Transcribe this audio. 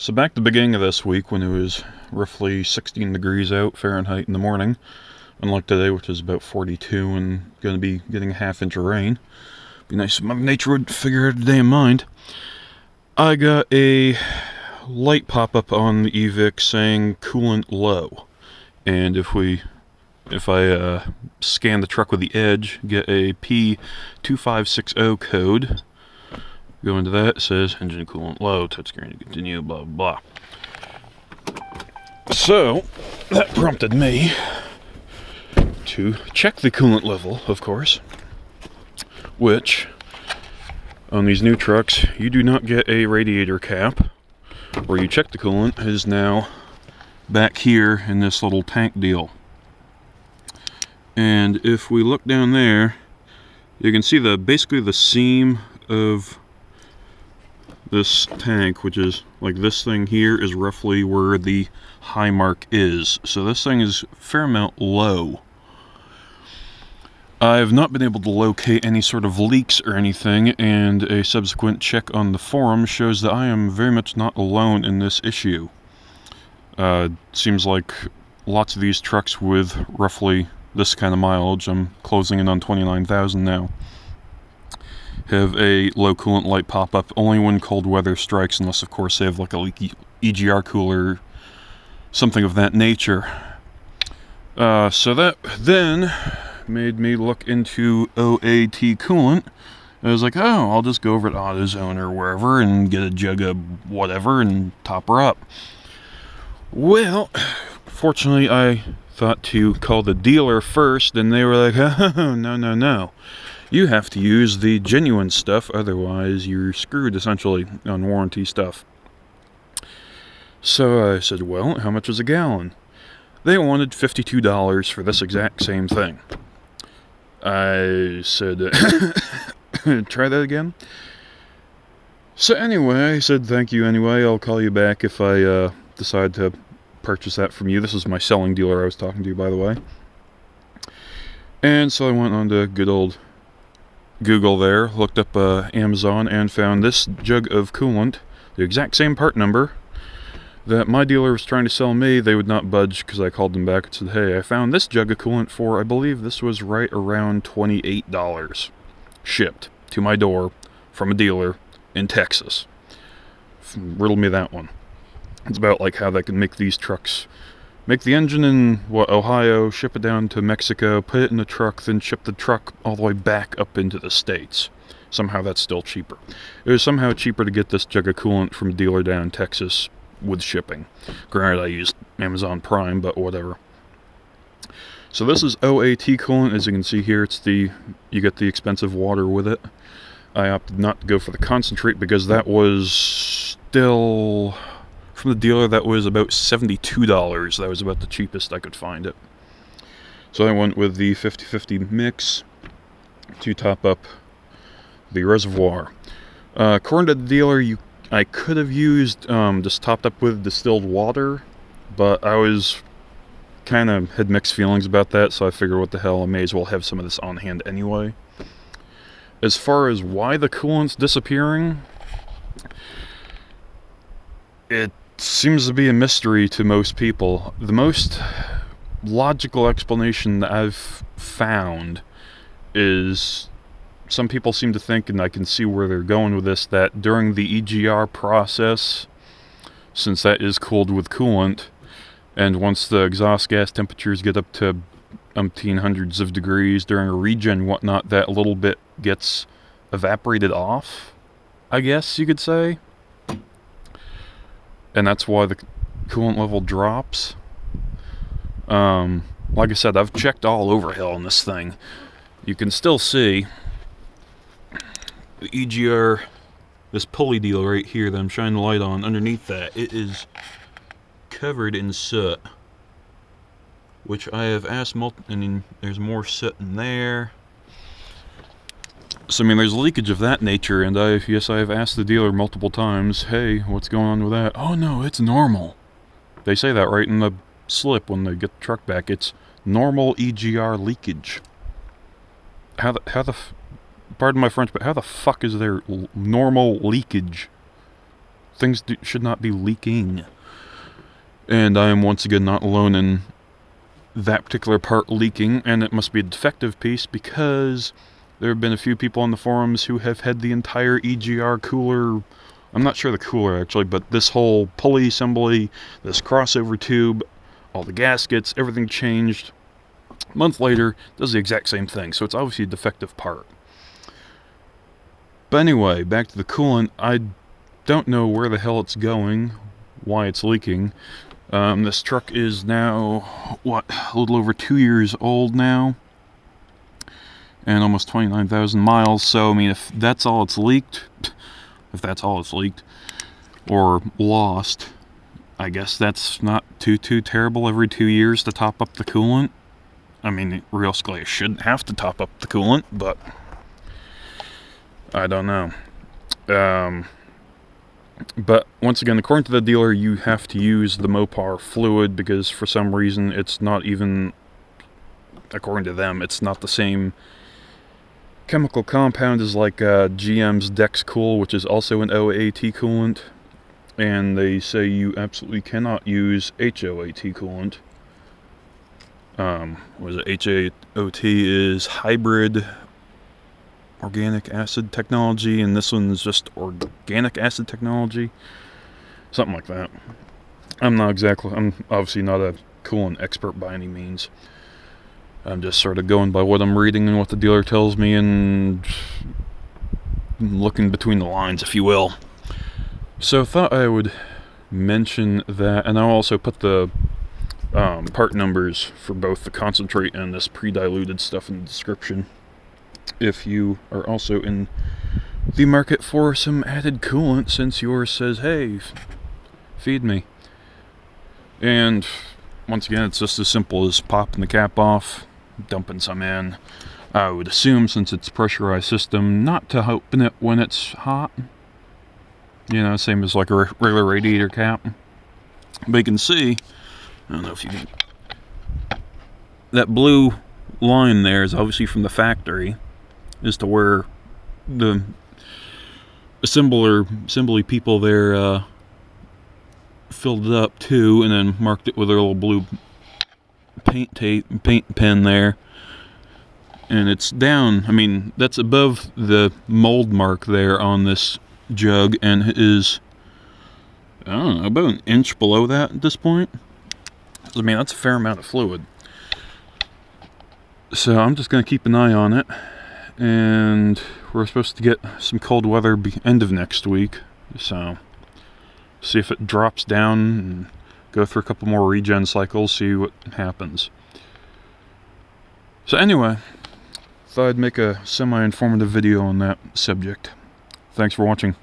So back at the beginning of this week when it was roughly 16 degrees out Fahrenheit in the morning, unlike today which is about 42 and going to be getting a half-inch of rain. Be nice if Mother Nature would figure out a day in mind. I got a light pop up on the EVIC saying coolant low, and if I scan the truck with the edge, get a P2560 code. Go into that, it says engine coolant low, touchscreen to continue, blah blah blah. So that prompted me to check the coolant level, of course, which on these new trucks you do not get a radiator cap where you check the coolant. It is now back here in this little tank deal. And if we look down there, you can see basically the seam of this tank, which is like this thing here, is roughly where the high mark is. So this thing is a fair amount low. I have not been able to locate any sort of leaks or anything, and a subsequent check on the forum shows that I am very much not alone in this issue. Seems like lots of these trucks with roughly this kind of mileage, I'm closing in on 29,000 now, have a low coolant light pop up only when cold weather strikes, unless of course they have like a leaky EGR cooler, something of that nature. So that then made me look into OAT coolant. I was like, oh, I'll just go over to AutoZone or wherever and get a jug of whatever and top her up. Well, fortunately I thought to call the dealer first, and they were like, oh, no. You have to use the genuine stuff, otherwise you're screwed, essentially, on warranty stuff. So I said, well, how much is a gallon? They wanted $52 for this exact same thing. I said, try that again? So anyway, I said, thank you anyway, I'll call you back if I decide to purchase that from you. This is my selling dealer I was talking to, by the way. And so I went on to good old Google there, looked up Amazon, and found this jug of coolant, the exact same part number that my dealer was trying to sell me. They would not budge because I called them back and said, hey, I found this jug of coolant for, I believe this was right around $28, shipped to my door from a dealer in Texas. Riddle me that one. It's about like how they can make these trucks, make the engine in, Ohio, ship it down to Mexico, put it in the truck, then ship the truck all the way back up into the States. Somehow that's still cheaper. It was somehow cheaper to get this jug of coolant from a dealer down in Texas with shipping. Granted, I used Amazon Prime, but whatever. So this is OAT coolant. As you can see here, you get the expensive water with it. I opted not to go for the concentrate because that was still, from the dealer, that was about $72. That was about the cheapest I could find it. So I went with the 50-50 mix to top up the reservoir. According to the dealer, I could have used just topped up with distilled water, but I was had mixed feelings about that, so I figured what the hell, I may as well have some of this on hand anyway. As far as why the coolant's disappearing, it seems to be a mystery to most people. The most logical explanation that I've found is, some people seem to think, and I can see where they're going with this, that during the EGR process, since that is cooled with coolant, and once the exhaust gas temperatures get up to umpteen hundreds of degrees during a regen and whatnot, that little bit gets evaporated off, I guess you could say. And that's why the coolant level drops. Like I said, I've checked all over hell on this thing. You can still see the EGR, this pulley deal right here that I'm shining the light on, underneath that, it is covered in soot, which I have asked and there's more soot in there. So I mean, there's leakage of that nature, and I have asked the dealer multiple times, hey, what's going on with that? Oh no, it's normal. They say that right in the slip when they get the truck back. It's normal EGR leakage. Pardon my French, but how the fuck is there normal leakage? things should not be leaking. And I am once again not alone in that particular part leaking, and it must be a defective piece because there have been a few people on the forums who have had the entire EGR cooler, I'm not sure the cooler actually, but this whole pulley assembly, this crossover tube, all the gaskets, everything changed. A month later, does the exact same thing, so it's obviously a defective part. But anyway, back to the coolant. I don't know where the hell it's going, why it's leaking. This truck is now, a little over 2 years old now, and almost 29,000 miles, so I mean, if that's all it's leaked, or lost, I guess that's not too terrible every 2 years to top up the coolant. I mean, realistically, I shouldn't have to top up the coolant, but I don't know. But once again, according to the dealer, you have to use the Mopar fluid because for some reason it's not even, according to them, it's not the same chemical compound as like GM's Dexcool, which is also an OAT coolant. And they say you absolutely cannot use HOAT coolant. What is it? HOAT is hybrid organic acid technology, and this one's just organic acid technology, something like that. I'm obviously not a coolant expert by any means. I'm just sort of going by what I'm reading and what the dealer tells me and looking between the lines, if you will. So I thought I would mention that, and I'll also put the part numbers for both the concentrate and this pre-diluted stuff in the description, if you are also in the market for some added coolant, since yours says, hey, feed me. And once again, it's just as simple as popping the cap off, dumping some in. I would assume, since it's a pressurized system, not to open it when it's hot. You know, same as like a regular radiator cap. But you can see, I don't know if you can, that blue line there is obviously from the factory, as to where the assembly people there filled it up too, and then marked it with their little blue paint pen there. And it's down, I mean, that's above the mold mark there on this jug, and is, I don't know, about an inch below that at this point. I mean, that's a fair amount of fluid. So I'm just going to keep an eye on it. And we're supposed to get some cold weather end of next week, so see if it drops down and go through a couple more regen cycles, see what happens. So anyway, thought I'd make a semi-informative video on that subject. Thanks for watching.